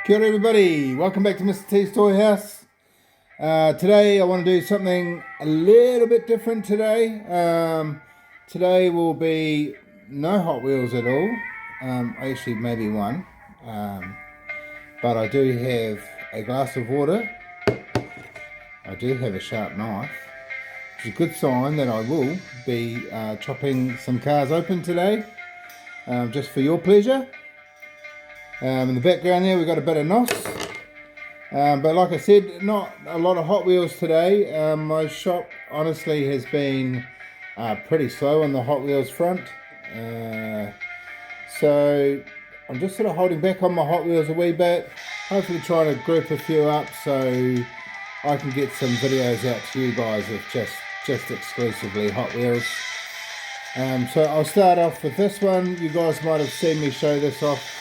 Kia ora everybody, welcome back to Mr. T's Toy House. Today I want to do something a little bit different today. Today will be no Hot Wheels at all, actually maybe one, but I do have a glass of water, I do have a sharp knife, which is a good sign that I will be chopping some cars open today, just for your pleasure. In the background there we've got a bit of NOS. But like I said, not a lot of Hot Wheels today. My shop honestly has been pretty slow on the Hot Wheels front. So I'm just sort of holding back on my Hot Wheels a wee bit. Hopefully trying to group a few up so I can get some videos out to you guys of just exclusively Hot Wheels. So I'll start off with this one. You guys might have seen me show this off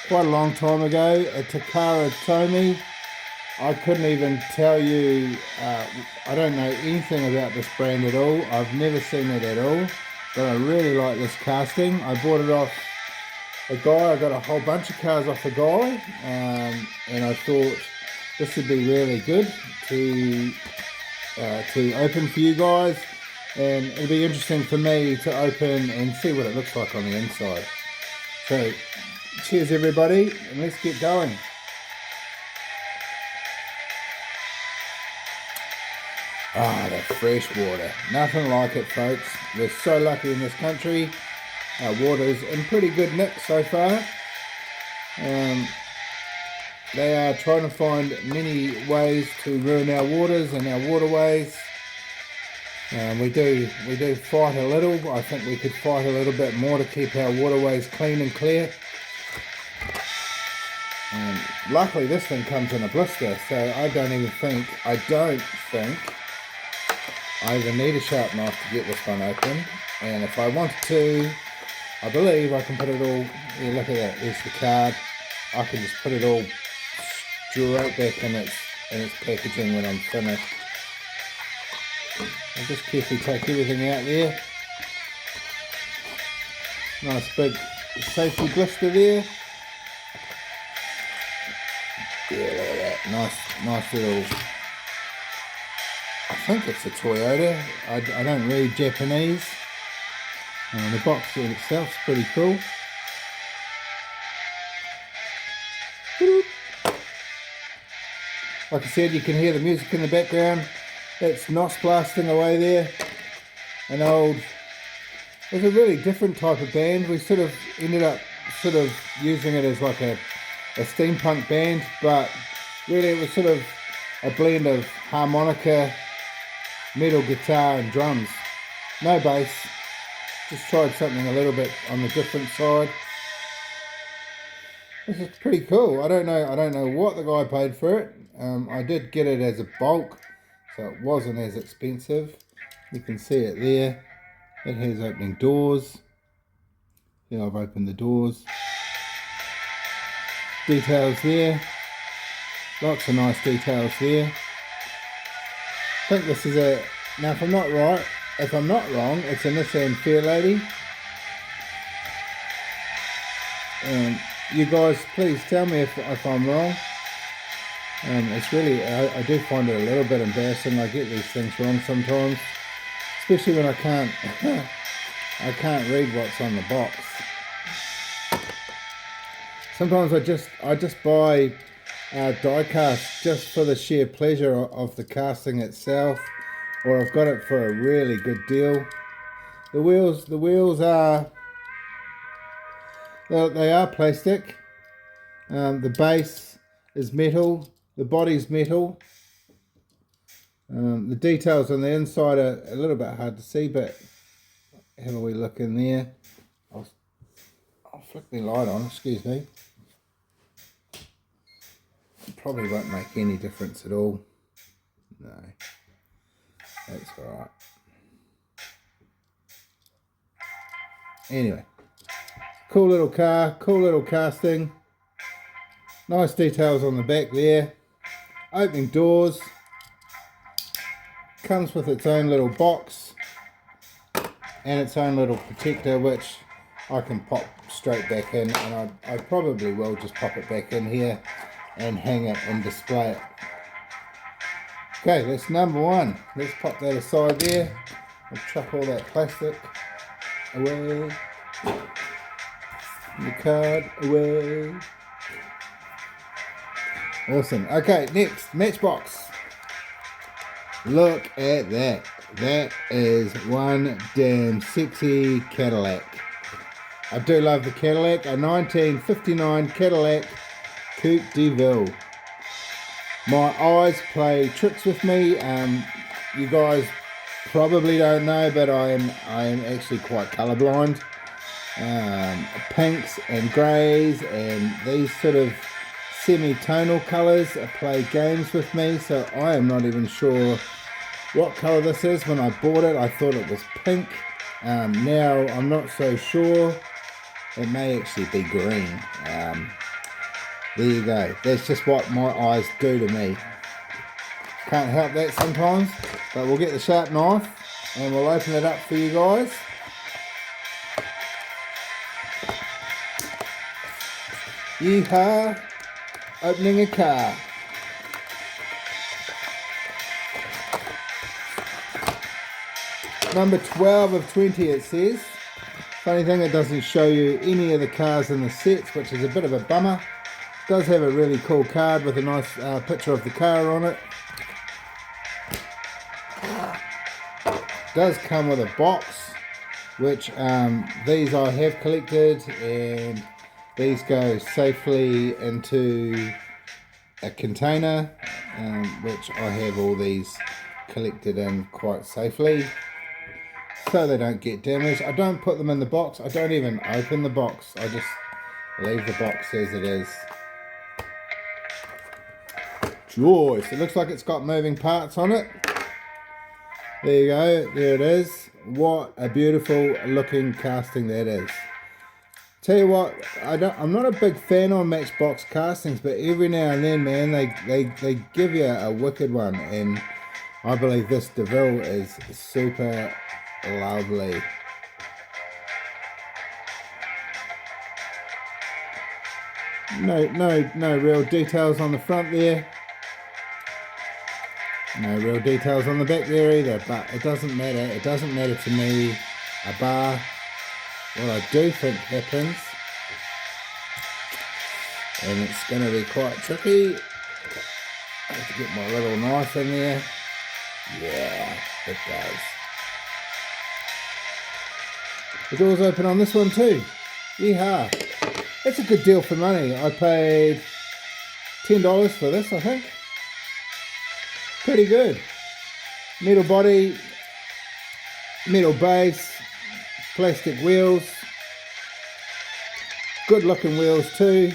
quite a long time ago. A Takara Tomy. I couldn't even tell you, I don't know anything about this brand at all. I've never seen it at all, but I really like this casting. I bought it off a guy. I got a whole bunch of cars off a guy, and I thought this would be really good to open for you guys, and it'll be interesting for me to open and see what it looks like on the inside. So cheers everybody, and let's get going. Ah, that fresh water. Nothing like it, folks. We're so lucky in this country. Our water's in pretty good nick so far. They are trying to find many ways to ruin our waters and our waterways. We do fight a little. I think we could fight a little bit more to keep our waterways clean and clear. Luckily this thing comes in a blister, so I don't think I even need a sharp knife to get this one open. And if I wanted to, I believe I can put it all, yeah, look at that, there's the card. I can just put it all straight back in its packaging when I'm finished. I'll just carefully take everything out there. Nice big safety blister there. Yeah, look at that, nice little, I think it's a Toyota. I don't read Japanese. The box in itself is pretty cool. Like I said, you can hear the music in the background. That's NOS blasting away there. It's a really different type of band. We sort of ended up using it as like a steampunk band, but really it was sort of a blend of harmonica, metal guitar and drums. No bass. Just tried something a little bit on the different side. This is pretty cool. I don't know what the guy paid for it. I did get it as a bulk, so it wasn't as expensive. You can see it there. It has opening doors. Yeah, I've opened the doors. Details there. Lots of nice details there. I think this is now if I'm not wrong, it's a Nissan Fairlady. You guys please tell me if I'm wrong. It's really, I do find it a little bit embarrassing. I get these things wrong sometimes, especially when I can't read what's on the box. Sometimes I just buy die cast just for the sheer pleasure of the casting itself, or I've got it for a really good deal. The wheels are, they are plastic. The base is metal. The body's metal. The details on the inside are a little bit hard to see, but have a wee look in there. I'll flick the light on, excuse me. It probably won't make any difference at all. No, that's alright. Anyway, cool little car, cool little casting. Nice details on the back there. Opening doors. Comes with its own little box and its own little protector, which I can pop straight back in, and I probably will just pop it back in here and hang it and display it. Okay, that's number one. Let's pop that aside there. I'll chuck all that plastic away. The card away. Awesome. Okay, next, Matchbox. Look at that. That is one damn sexy Cadillac. I do love the Cadillac. A 1959 Cadillac Coupe de Ville. My eyes play tricks with me. You guys probably don't know, but I am actually quite colorblind. Pinks and greys and these sort of semi-tonal colours play games with me, so I am not even sure what colour this is. When I bought it I thought it was pink. Now I'm not so sure. It may actually be green. There you go. That's just what my eyes do to me. Can't help that sometimes, but we'll get the sharp knife and we'll open it up for you guys. Yeehaw! Opening a car. Number 12 of 20 it says. Funny thing, it doesn't show you any of the cars in the sets, which is a bit of a bummer. It does have a really cool card with a nice picture of the car on it. It does come with a box, which these I have collected, and these go safely into a container, which I have all these collected in quite safely, so they don't get damaged. I don't put them in the box. I don't even open the box. I just leave the box as it is. Joyce. It looks like it's got moving parts on it. There you go. There it is. What a beautiful looking casting that is. Tell you what, I'm not a big fan of Matchbox castings, but every now and then, man, they give you a wicked one, and I believe this DeVille is super lovely. No real details on the front there. No real details on the back there either, but it doesn't matter. It doesn't matter to me a bar. What I do think happens, and it's going to be quite tricky. I have to get my little knife in there. Yeah, it does. The door's open on this one too. Yeehaw. It's a good deal for money. I paid $10 for this, I think. Pretty good. Metal body, metal base, plastic wheels, good looking wheels too,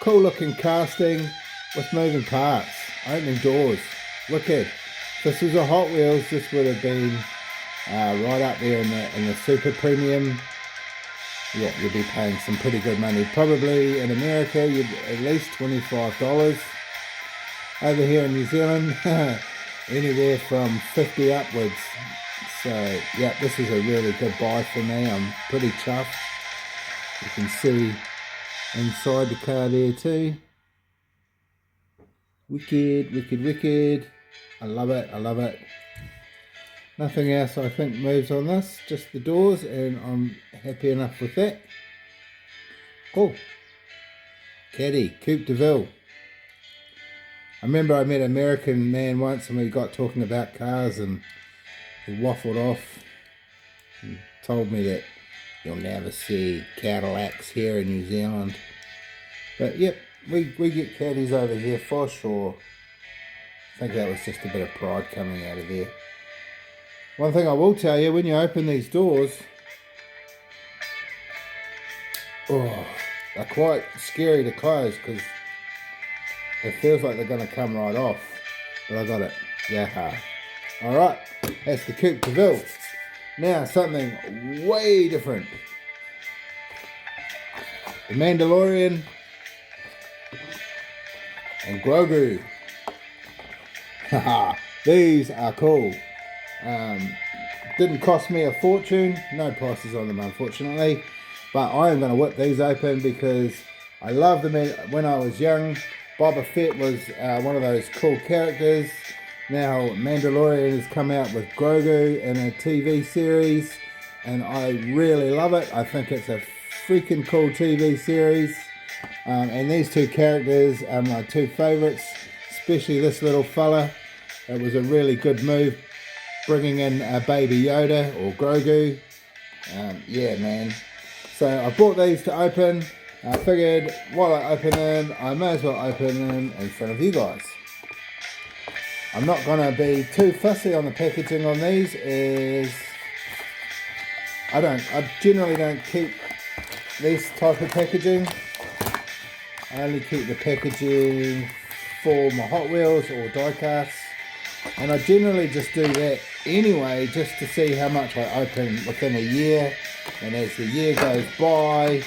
cool looking casting with moving parts, opening doors, wicked. If this was a Hot Wheels, this would have been right up there in the super premium. Yeah, you'd be paying some pretty good money. Probably in America, you'd at least $25. Over here in New Zealand, anywhere from 50 upwards. So, yeah, this is a really good buy for me. I'm pretty chuffed. You can see inside the car there too. Wicked, wicked, wicked. I love it, I love it. Nothing else I think moves on this, just the doors, and I'm happy enough with that. Cool. Caddy, Coupe de Ville. I remember I met an American man once and we got talking about cars, and he waffled off and told me that you'll never see Cadillacs here in New Zealand. But yep, we get caddies over here for sure. I think that was just a bit of pride coming out of there. One thing I will tell you, when you open these doors, oh, they're quite scary to close because it feels like they're going to come right off. But I got it. Yeah. Alright, that's the Coupe de Ville. Now something way different. The Mandalorian and Grogu. Haha, these are cool. Didn't cost me a fortune. No prices on them, unfortunately. But I am going to whip these open because I love them. When I was young, Boba Fett was one of those cool characters. Now Mandalorian has come out with Grogu in a TV series, and I really love it. I think it's a freaking cool TV series. And these two characters are my two favourites, especially this little fella. It was a really good move bringing in a baby Yoda or Grogu. Yeah, man. So I bought these to open. I figured while I open them, I may as well open them in front of you guys. I'm not going to be too fussy on the packaging on these, as I generally don't keep this type of packaging. I only keep the packaging for my Hot Wheels or die casts, and I generally just do that anyway, just to see how much I open within a year. And as the year goes by,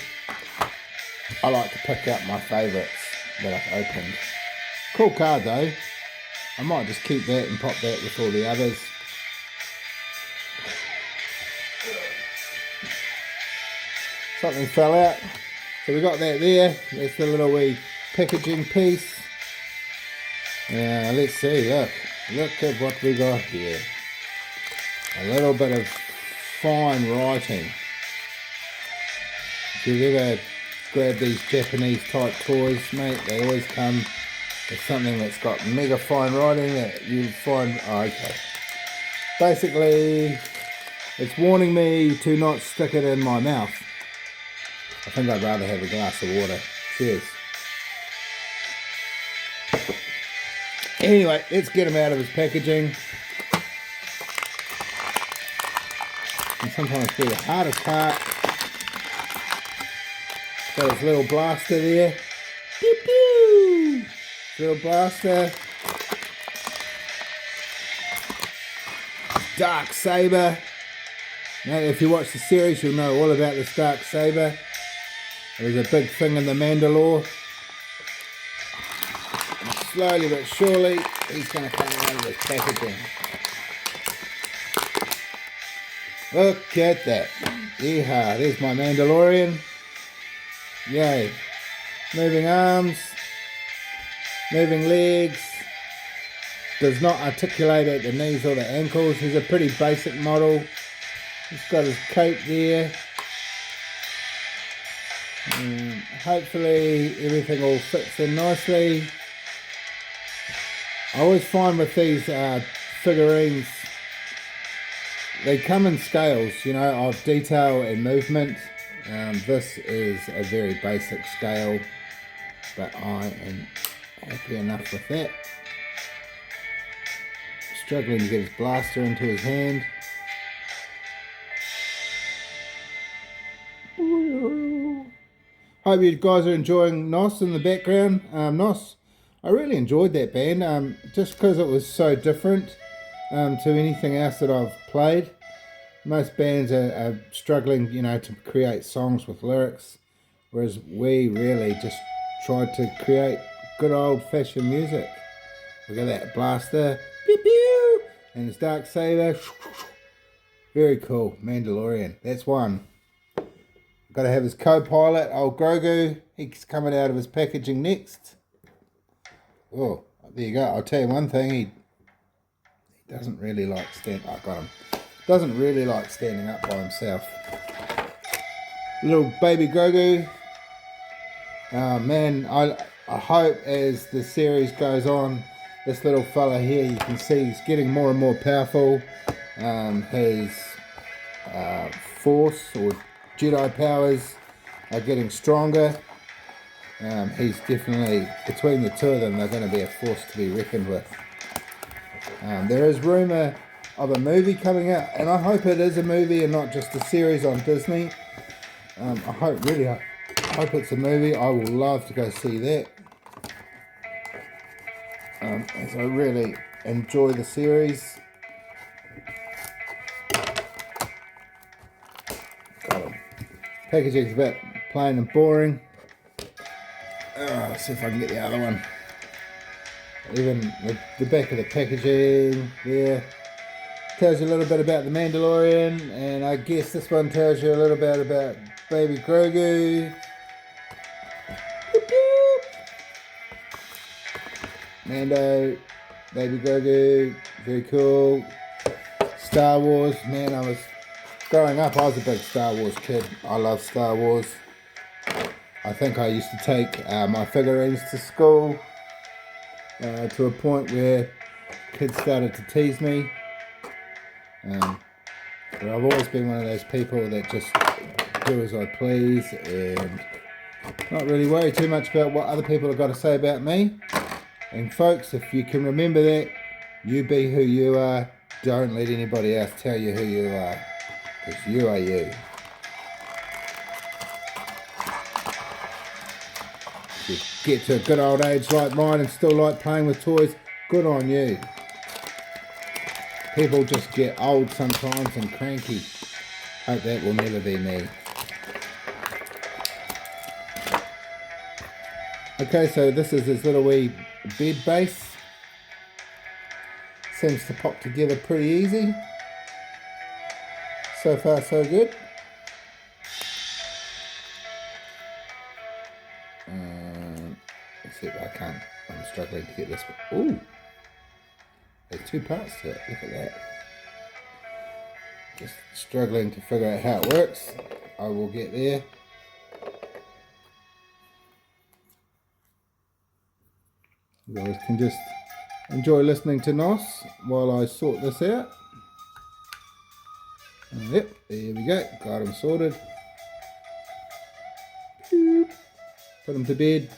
I like to pick out my favourites that I've opened. Cool card though. I might just keep that and pop that with all the others. Something fell out. So we got that there. That's the little wee packaging piece. Let's see, look at what we got here. A little bit of fine writing. If you've ever grabbed these Japanese type toys, mate, they always come with something that's got mega fine writing that you find, okay. Basically, it's warning me to not stick it in my mouth. I think I'd rather have a glass of water. Cheers. Anyway, let's get him out of his packaging. And sometimes be the hardest part. Got his little blaster there. Pew pew! Little blaster. Dark saber. Now, if you watch the series, you'll know all about this dark saber. It was a big thing in the Mandalore. And slowly but surely, he's going to come out of his packaging. Look at that. Yeehaw, there's my Mandalorian. Yay. Moving arms. Moving legs. Does not articulate at the knees or the ankles. He's a pretty basic model. He's got his cape there. Hopefully everything all fits in nicely. I always find with these figurines, they come in scales, you know, of detail and movement. This is a very basic scale, but I am happy enough with that. Struggling to get his blaster into his hand. Hope you guys are enjoying Nos in the background. Nos, I really enjoyed that band, just because it was so different to anything else that I've played. Most bands are struggling, you know, to create songs with lyrics, whereas we really just tried to create good old-fashioned music. Look at that blaster, pew pew, and his dark saber. Very cool, Mandalorian. That's one. Got to have his co-pilot, old Grogu. He's coming out of his packaging next. Oh, there you go. I'll tell you one thing. He doesn't really like I got him. Doesn't really like standing up by himself. Little baby Grogu. Man, I hope as the series goes on, this little fella here, you can see he's getting more and more powerful. His force or Jedi powers are getting stronger. He's definitely, between the two of them, they're going to be a force to be reckoned with. There is rumour of a movie coming out, and I hope it is a movie and not just a series on Disney. I hope it's a movie. I will love to go see that. As I really enjoy the series. Got him. Packaging's a bit plain and boring. Let's see if I can get the other one. Even the back of the packaging there tells you a little bit about the Mandalorian, and I guess this one tells you a little bit about baby Grogu. Mando, Baby Grogu, very cool. Star Wars, man, growing up, I was a big Star Wars kid. I love Star Wars. I think I used to take my figurines to school to a point where kids started to tease me. But I've always been one of those people that just do as I please and not really worry too much about what other people have got to say about me. And folks, if you can remember that, you be who you are. Don't let anybody else tell you who you are, because you are you. If you get to a good old age like mine and still like playing with toys, good on you. People just get old sometimes and cranky. Hope that will never be me. Okay, so this is his little wee bed base. Seems to pop together pretty easy. So far so good. Let's see if I can. I'm struggling to get this one. Ooh! There's two parts to it. Look at that. Just struggling to figure out how it works. I will get there. You guys can just enjoy listening to Nos while I sort this out. Yep, there we go. Got him sorted. Put him to bed.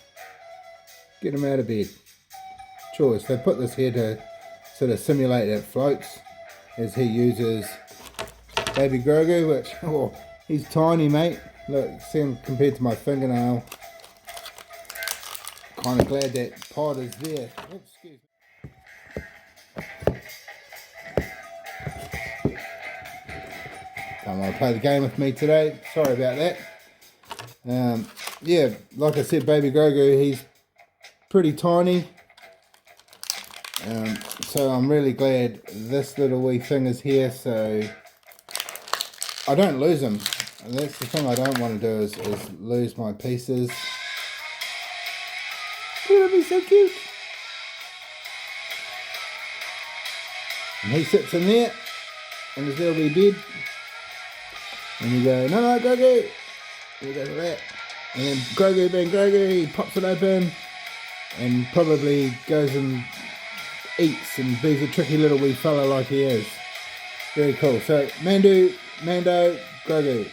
Get him out of bed. Choice. They put this here to sort of simulate it floats as he uses Baby Grogu, which, oh, he's tiny, mate. Look, see him compared to my fingernail. Kind of glad that pod is there. Oops, excuse me. Don't want to play the game with me today. Sorry about that. Yeah, like I said, Baby Grogu, he's pretty tiny. So I'm really glad this little wee thing is here, so I don't lose him. And that's the thing I don't want to do is lose my pieces. That'd be so cute. And he sits in there in his little wee bed. And you go, no, Grogu. You go to that. And then Grogu being Grogu, he pops it open and probably goes and eats and be a tricky little wee fella like he is. Very cool. So Mando, Grogu.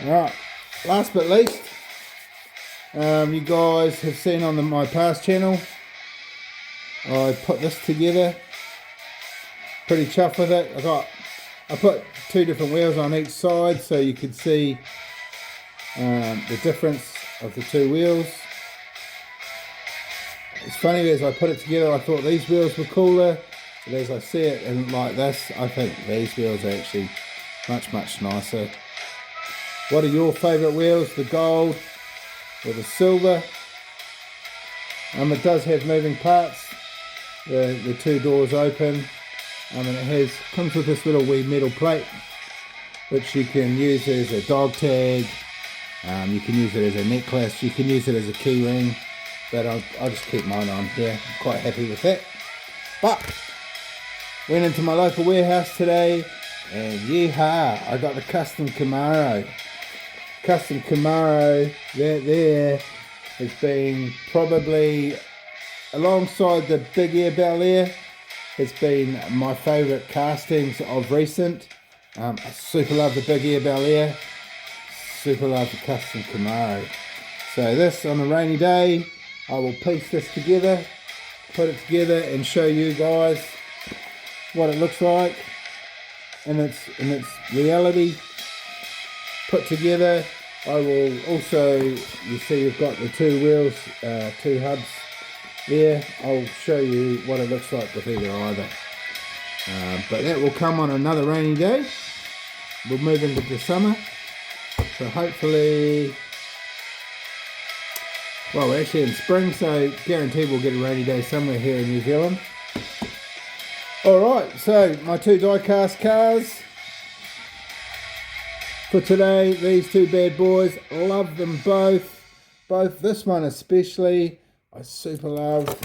Alright, last but least, you guys have seen on my past channel, I put this together. Pretty chuffed with it. I put two different wheels on each side so you could see the difference of the two wheels. It's funny, as I put it together, I thought these wheels were cooler, but as I see it and like this, I think these wheels are actually much nicer. What are your favourite wheels? The gold or the silver? It does have moving parts. The two doors open. It comes with this little wee metal plate, which you can use as a dog tag. You can use it as a necklace. You can use it as a key ring. But I'll just keep mine on here. I'm quite happy with that. But went into my local warehouse today, and yeehaw, I got the custom Camaro. Custom Camaro, that there has been probably, alongside the Big Air Bel Air, has been my favourite castings of recent. I super love the Big Air Bel Air. Super love the custom Camaro. So this, on a rainy day, I will piece this together, put it together and show you guys what it looks like in its reality put together. I will also, you see you've got the two wheels, two hubs there. I'll show you what it looks like with either. But that will come on another rainy day. We'll move into the summer, so hopefully, well, we're actually in spring, so guaranteed we'll get a rainy day somewhere here in New Zealand. Alright, so my two die-cast cars for today, these two bad boys, love them both. This one especially, I super love.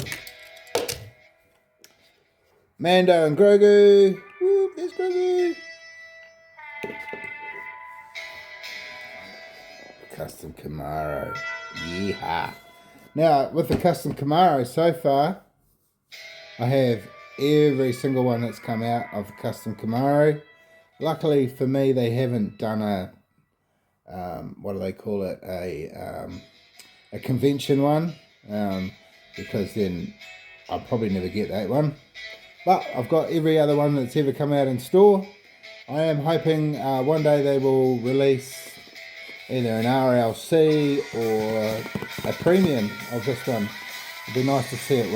Mando and Grogu. Whoop, there's Grogu. Custom Camaro. Yeehaw. Now, with the custom Camaro so far, I have every single one that's come out of the custom Camaro. Luckily for me, they haven't done a, what do they call it, a convention one, because then I'll probably never get that one. But I've got every other one that's ever come out in store. I am hoping one day they will release either an RLC or a premium of this one. It'd be nice to see it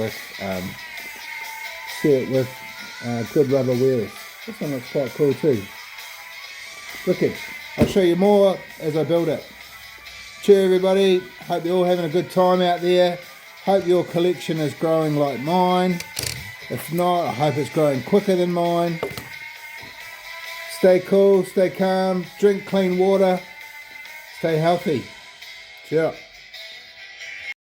with good rubber wheels. This one looks quite cool too. Wicked. I'll show you more as I build it. Cheers everybody. Hope you're all having a good time out there. Hope your collection is growing like mine. If not, I hope it's growing quicker than mine. Stay cool, stay calm, drink clean water, stay healthy. Cheers.